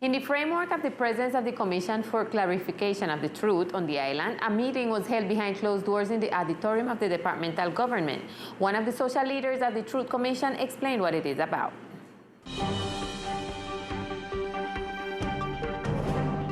In the framework of the presence of the Commission for Clarification of the Truth on the island, a meeting was held behind closed doors in the auditorium of the departmental government. One of the social leaders of the Truth Commission explained what it is about.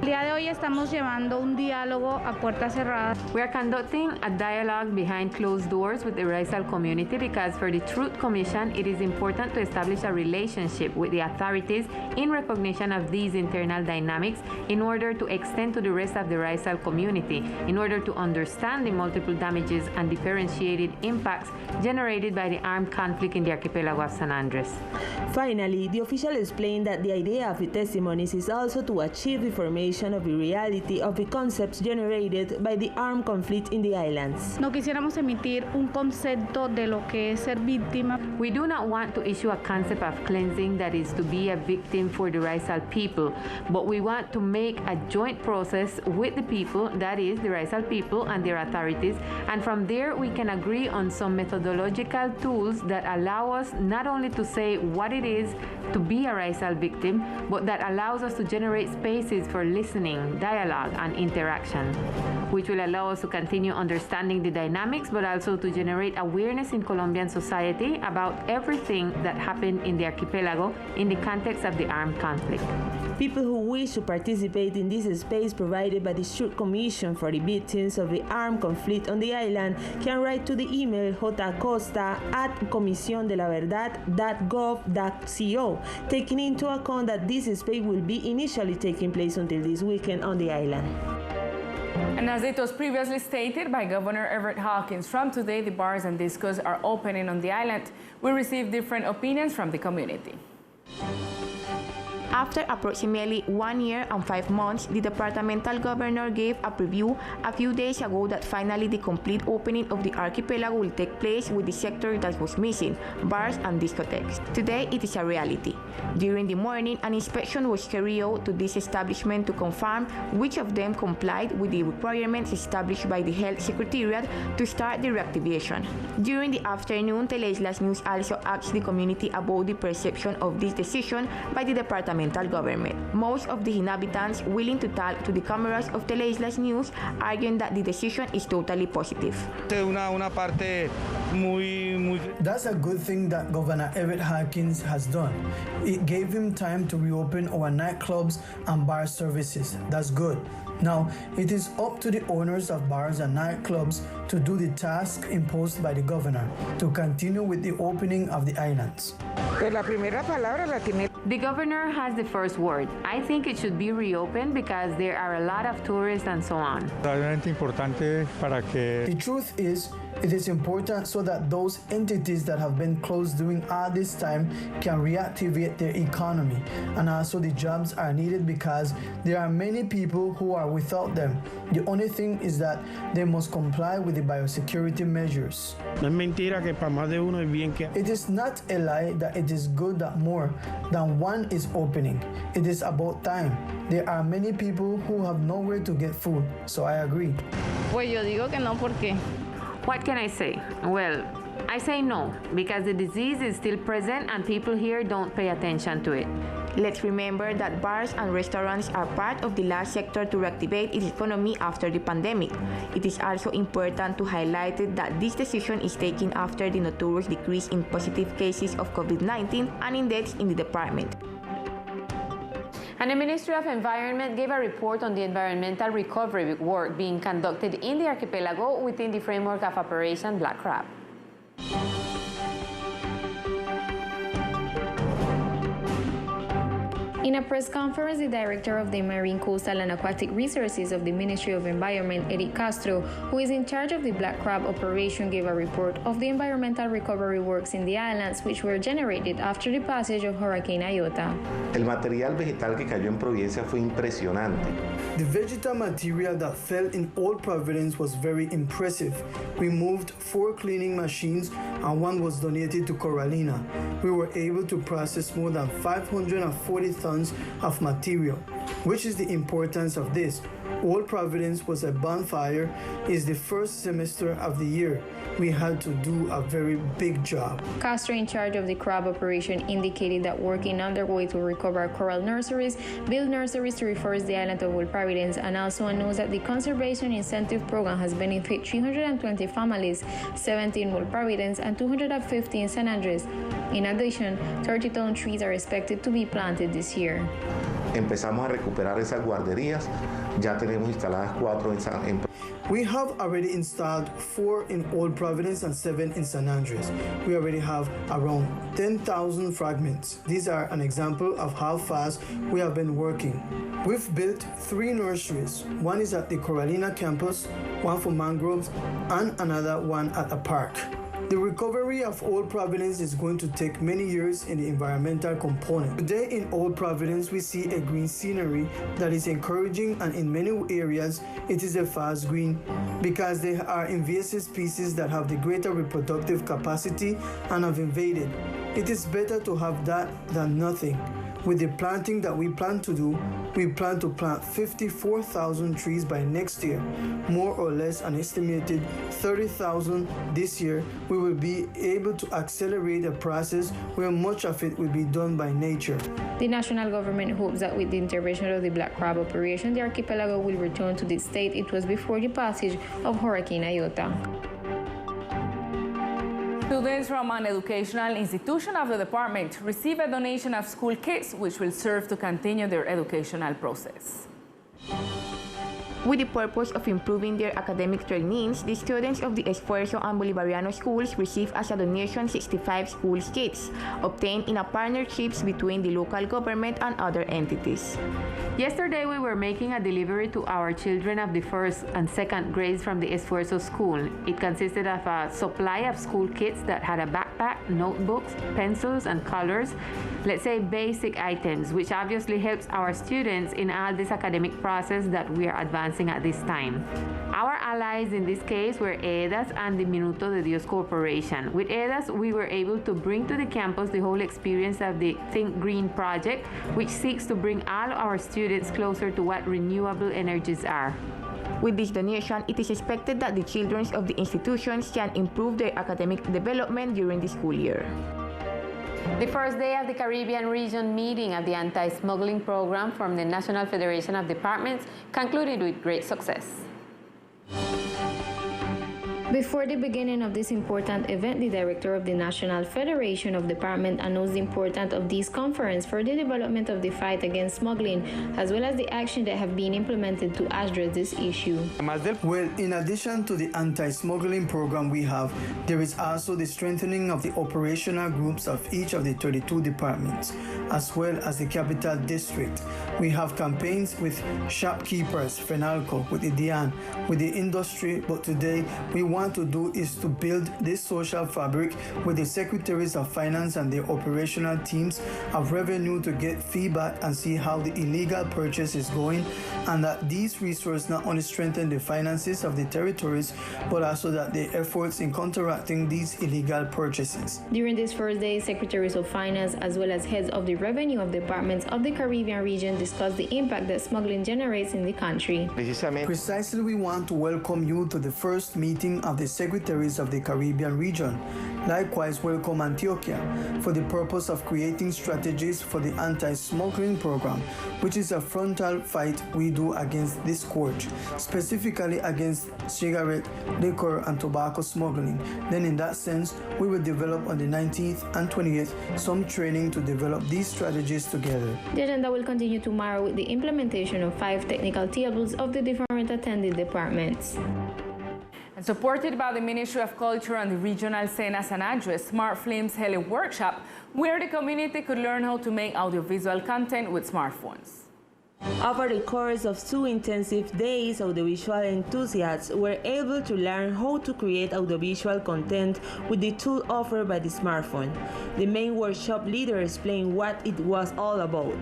El día de hoy estamos llevando un diálogo a puertas cerradas. We are conducting a dialogue behind closed doors with the racial community because for the Truth Commission, it is important to establish a relationship with the authorities in recognition of these internal dynamics in order to extend to the rest of the racial community, in order to understand the multiple damages and differentiated impacts generated by the armed conflict in the archipelago of San Andres. Finally, the official explained that the idea of the testimonies is also to achieve information of the reality of the concepts generated by the armed conflict in the islands. No quisiéramos emitir un concepto de lo que es ser víctima. We do not want to issue a concept of cleansing that is to be a victim for the racial people, but we want to make a joint process with the people, that is, the racial people and their authorities, and from there we can agree on some methodological tools that allow us not only to say what it is to be a racial victim, but that allows us to generate spaces for listening, dialogue, and interaction, which will allow us to continue understanding the dynamics, but also to generate awareness in Colombian society about everything that happened in the archipelago in the context of the armed conflict. People who wish to participate in this space provided by the Truth Commission for the victims of the armed conflict on the island can write to the email jcosta@comisiondelaverdad.gov.co, taking into account that this space will be initially taking place until this weekend on the island. And as it was previously stated by Governor Everett Hawkins, from today the bars and discos are opening on the island. We received different opinions from the community. After approximately 1 year and 5 months, the departmental governor gave a preview a few days ago that finally the complete opening of the archipelago will take place with the sector that was missing, bars and discotheques. Today, it is a reality. During the morning, an inspection was carried out to this establishment to confirm which of them complied with the requirements established by the Health Secretariat to start the reactivation. During the afternoon, Teleislas News also asked the community about the perception of this decision by the departmental government. Most of the inhabitants willing to talk to the cameras of Teleislas News arguing that the decision is totally positive. That's a good thing that Governor Everett Hawkins has done. It gave him time to reopen our nightclubs and bar services. That's good. Now, it is up to the owners of bars and nightclubs to do the task imposed by the governor to continue with the opening of the islands. The governor has the first word. I think it should be reopened because there are a lot of tourists and so on. The truth is, it is important so that those entities that have been closed during all this time can reactivate their economy, and also the jobs are needed because there are many people who are without them. The only thing is that they must comply with the biosecurity measures. It is not a lie that it is good that more than one is opening. It is about time. There are many people who have nowhere to get food, so I agree. Pues yo digo que no, porque What can I say? Well, I say no, because the disease is still present and people here don't pay attention to it. Let's remember that bars and restaurants are part of the last sector to reactivate its economy after the pandemic. It is also important to highlight that this decision is taken after the notorious decrease in positive cases of COVID-19 and in deaths in the department. And the Ministry of Environment gave a report on the environmental recovery work being conducted in the archipelago within the framework of Operation Black Crab. In a press conference, the director of the Marine, Coastal and Aquatic Resources of the Ministry of Environment, Eric Castro, who is in charge of the Black Crab operation, gave a report of the environmental recovery works in the islands which were generated after the passage of Hurricane Iota. El material vegetal que cayó en Providencia fue impresionante. The vegetal material that fell in Old Providence was very impressive. We moved 4 cleaning machines and 1 was donated to Coralina. We were able to process more than 540 tons of material. Which is the importance of this? Old Providence was a bonfire. It's the first semester of the year. We had to do a very big job. Castro, in charge of the crab operation, indicated that working underway to recover coral nurseries, build nurseries to reforest the island of Old Providence, and also announced that the Conservation Incentive Program has benefited 320 families, 17 in Old Providence and 250 in San Andres. In addition, 30,000 trees are expected to be planted this year. Empezamos a recuperar esas guarderías. Ya tenemos instaladas 4 en We have already installed 4 in Old Providence and 7 in San Andres. We already have around 10,000 fragments. These are an example of how fast we have been working. We've built 3 nurseries. One is at the Coralina campus, one for mangroves, and another one at a park. The recovery of Old Providence is going to take many years in the environmental component. Today in Old Providence, we see a green scenery that is encouraging, and in many areas, it is a fast green because there are invasive species that have the greater reproductive capacity and have invaded. It is better to have that than nothing. With the planting that we plan to do, we plan to plant 54,000 trees by next year, more or less an estimated 30,000 this year. We will be able to accelerate a process where much of it will be done by nature. The national government hopes that with the intervention of the black crab operation, the archipelago will return to the state it was before the passage of Hurricane Iota. Students from an educational institution of the department receive a donation of school kits, which will serve to continue their educational process. With the purpose of improving their academic trainings, the students of the Esfuerzo and Bolivariano schools receive as a donation 65 school kits, obtained in a partnerships between the local government and other entities. Yesterday, we were making a delivery to our children of the first and second grades from the Esfuerzo school. It consisted of a supply of school kits that had a backpack, notebooks, pencils, and colors. Let's say basic items, which obviously helps our students in all this academic process that we are advancing at this time. Our allies in this case were EDAS and the Minuto de Dios Corporation. With EDAS, we were able to bring to the campus the whole experience of the Think Green project, which seeks to bring all our students closer to what renewable energies are. With this donation, it is expected that the children of the institutions can improve their academic development during the school year. The first day of the Caribbean region meeting of the anti-smuggling program from the National Federation of Departments concluded with great success. Before the beginning of this important event, the director of the National Federation of Departments announced the importance of this conference for the development of the fight against smuggling, as well as the action that have been implemented to address this issue. Well, in addition to the anti-smuggling program we have, there is also the strengthening of the operational groups of each of the 32 departments, as well as the capital district. We have campaigns with shopkeepers, FENALCO, with the DIAN, with the industry, but today we want to do is to build this social fabric with the secretaries of finance and their operational teams of revenue to get feedback and see how the illegal purchase is going, and that these resources not only strengthen the finances of the territories, but also that the efforts in counteracting these illegal purchases. During this first day, secretaries of finance as well as heads of the revenue of departments of the Caribbean region discussed the impact that smuggling generates in the country. Precisely, we want to welcome you to the first meeting of the secretaries of the Caribbean region. Likewise, welcome Antioquia for the purpose of creating strategies for the anti-smuggling program, which is a frontal fight we do against this scourge, specifically against cigarette, liquor, and tobacco smuggling. Then in that sense, we will develop on the 19th and 28th some training to develop these strategies together. The agenda will continue tomorrow with the implementation of 5 technical tables of the different attended departments. And supported by the Ministry of Culture and the Regional Sena San Andres, Smart Films held a workshop where the community could learn how to make audiovisual content with smartphones. Over the course of 2 intensive days, audiovisual enthusiasts were able to learn how to create audiovisual content with the tool offered by the smartphone. The main workshop leader explained what it was all about.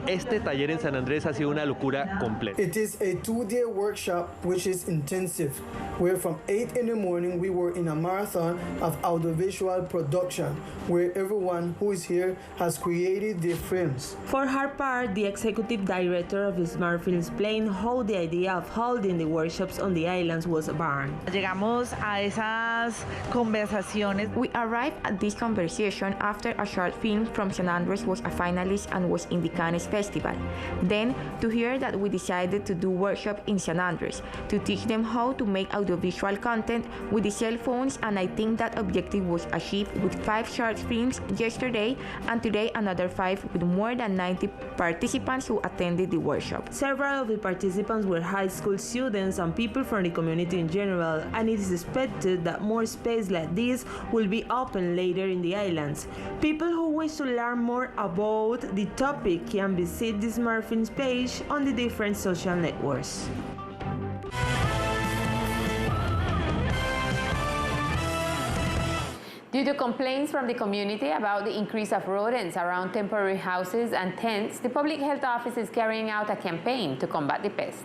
Este taller en San Andrés ha sido una locura completa. It is a 2-day workshop which is intensive, where from 8 in the morning we were in a marathon of audiovisual production, where everyone who is here has created their films. For her part, the executive executive director of Smart Film explained how the idea of holding the workshops on the islands was born. Llegamos a esas conversaciones. We arrived at this conversation after a short film from San Andres was a finalist and was in the Cannes Festival. Then, to hear that we decided to do workshops in San Andres to teach them how to make audiovisual content with the cell phones, and I think that objective was achieved with 5 short films yesterday, and today another 5 with more than 90 participants who attended the workshop. Several of the participants were high school students and people from the community in general, and it is expected that more space like this will be open later in the islands. People who wish to learn more about the topic can visit the Smart Films page on the different social networks. Due to complaints from the community about the increase of rodents around temporary houses and tents, the Public Health Office is carrying out a campaign to combat the pest.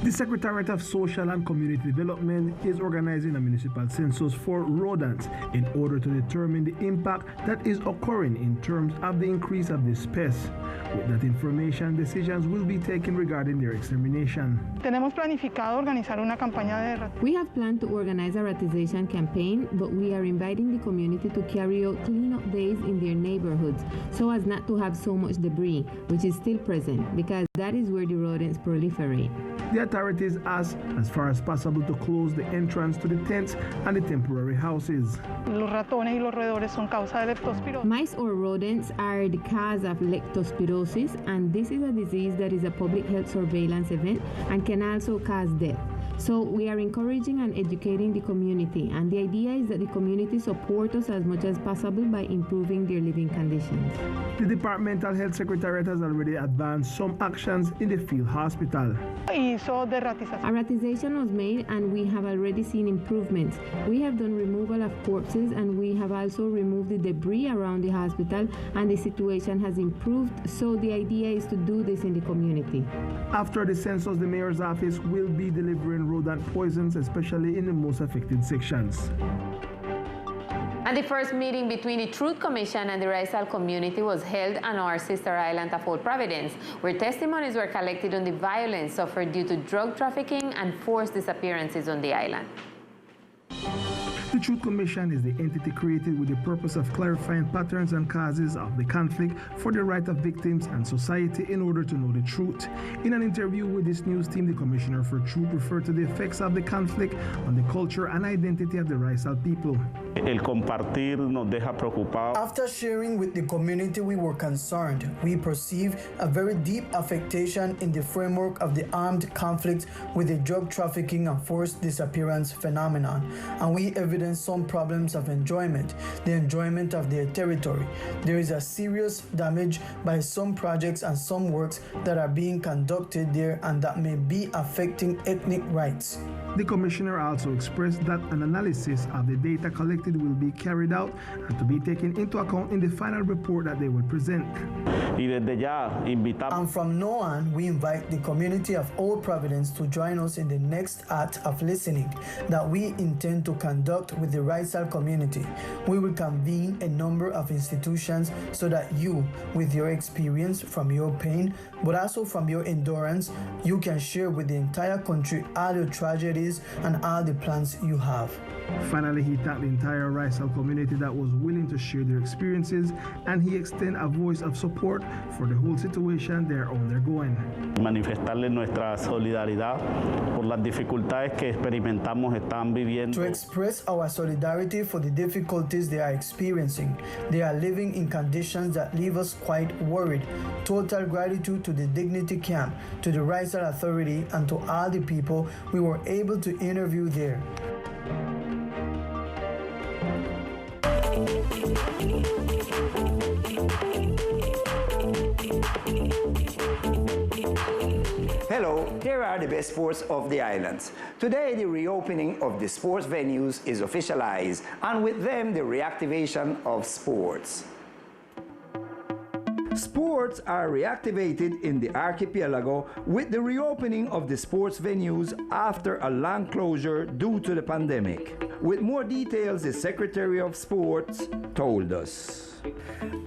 The Secretariat of Social and Community Development is organizing a municipal census for rodents in order to determine the impact that is occurring in terms of the increase of this pest. With that information, decisions will be taken regarding their extermination. Tenemos planificado organizar una campaña de We have planned to organize a ratization campaign, but we are inviting the community to carry out cleanup days in their neighborhoods so as not to have so much debris, which is still present, because that is where the rodents proliferate. The authorities ask, as far as possible, to close the entrance to the tents and the temporary houses. Los ratones y los roedores son causa de leptospirosis. Mice or rodents are the cause of leptospirosis, and this is a disease that is a public health surveillance event and can also cause death. So we are encouraging and educating the community, and the idea is that the community support us as much as possible by improving their living conditions. The Departmental Health Secretariat has already advanced some actions in the field hospital. A ratization was made, and we have already seen improvements. We have done removal of corpses, and we have also removed the debris around the hospital, and the situation has improved. So the idea is to do this in the community. After the census, the mayor's office will be delivering rodent poisons, especially in the most affected sections. And the first meeting between the Truth Commission and the Racial community was held on our sister island of Old Providence, where testimonies were collected on the violence suffered due to drug trafficking and forced disappearances on the island. The Truth Commission is the entity created with the purpose of clarifying patterns and causes of the conflict for the right of victims and society in order to know the truth. In an interview with this news team, the Commissioner for Truth referred to the effects of the conflict on the culture and identity of the racial people. El compartir nos deja preocupados. After sharing with the community, we were concerned. We perceive a very deep affectation in the framework of the armed conflict with the drug trafficking and forced disappearance phenomenon, and we evidence some problems of enjoyment, the enjoyment of their territory. There is a serious damage by some projects and some works that are being conducted there and that may be affecting ethnic rights. The Commissioner also expressed that an analysis of the data collected will be carried out and to be taken into account in the final report that they will present. And from now on, we invite the community of Old Providence to join us in the next act of listening that we intend to conduct with the racial community. We will convene a number of institutions so that you, with your experience from your pain, but also from your endurance, you can share with the entire country all your tragedies and all the plans you have. Finally, he thanked the entire racial community that was willing to share their experiences, and he extended a voice of support for the whole situation they are undergoing. Manifestarle nuestra solidaridad por las dificultades que experimentamos están viviendo. To express our solidarity for the difficulties they are experiencing. They are living in conditions that leave us quite worried. Total gratitude to the Dignity Camp, to the Racial Authority, and to all the people we were able to interview there. Hello, here are the best sports of the islands. Today, the reopening of the sports venues is officialized, and with them, the reactivation of sports. Sports sports are reactivated in the archipelago with the reopening of the sports venues after a long closure due to the pandemic. With more details, the Secretary of Sports told us.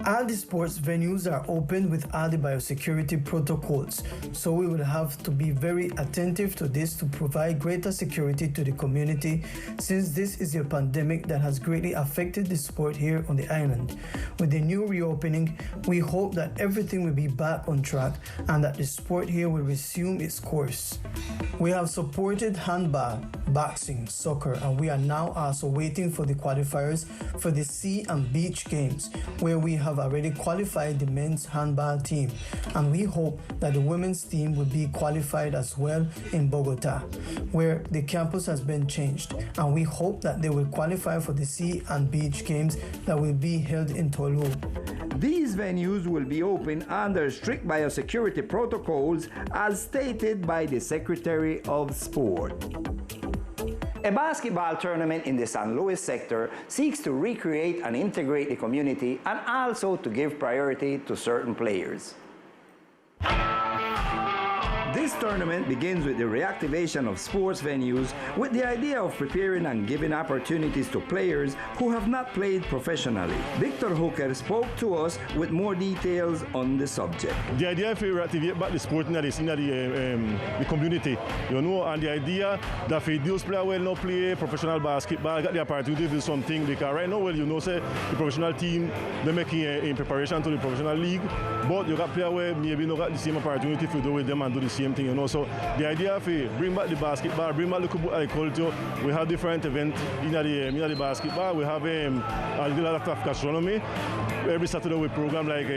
All the sports venues are open with all the biosecurity protocols, so we will have to be very attentive to this to provide greater security to the community, since this is a pandemic that has greatly affected the sport here on the island. With the new reopening, we hope that everything will be back on track and that the sport here will resume its course. We have supported handball, boxing, soccer, and we are now also waiting for the qualifiers for the sea and beach games, where we have already qualified the men's handball team, and we hope that the women's team will be qualified as well in Bogota, where the campus has been changed, and we hope that they will qualify for the sea and beach games that will be held in Tolu. These venues will be open under strict biosecurity protocols as stated by the Secretary of Sport. A basketball tournament in the San Luis sector seeks to recreate and integrate the community and also to give priority to certain players. This tournament begins with the reactivation of sports venues with the idea of preparing and giving opportunities to players who have not played professionally. Victor Hooker spoke to us with more details on the subject. The idea is to reactivate back the sport in the community, you know, and the idea that if those players will not play professional basketball, get the opportunity to do something, because right now, well, you know, say the professional team, they're making in preparation to the professional league, but you got players where maybe not got the same opportunity to do with them and do the same thing, you know. So the idea of bring back the basketball, bring back the culture. We have different events in the basketball. We have a lot of gastronomy. Every Saturday we program like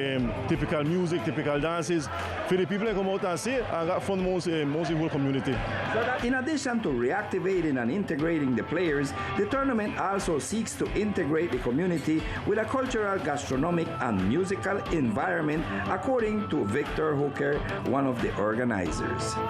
typical music, typical dances. For the people that come out and see and got fun most in the whole community. So that in addition to reactivating and integrating the players, the tournament also seeks to integrate the community with a cultural, gastronomic, and musical environment, according to Victor Hooker, one of the organizers.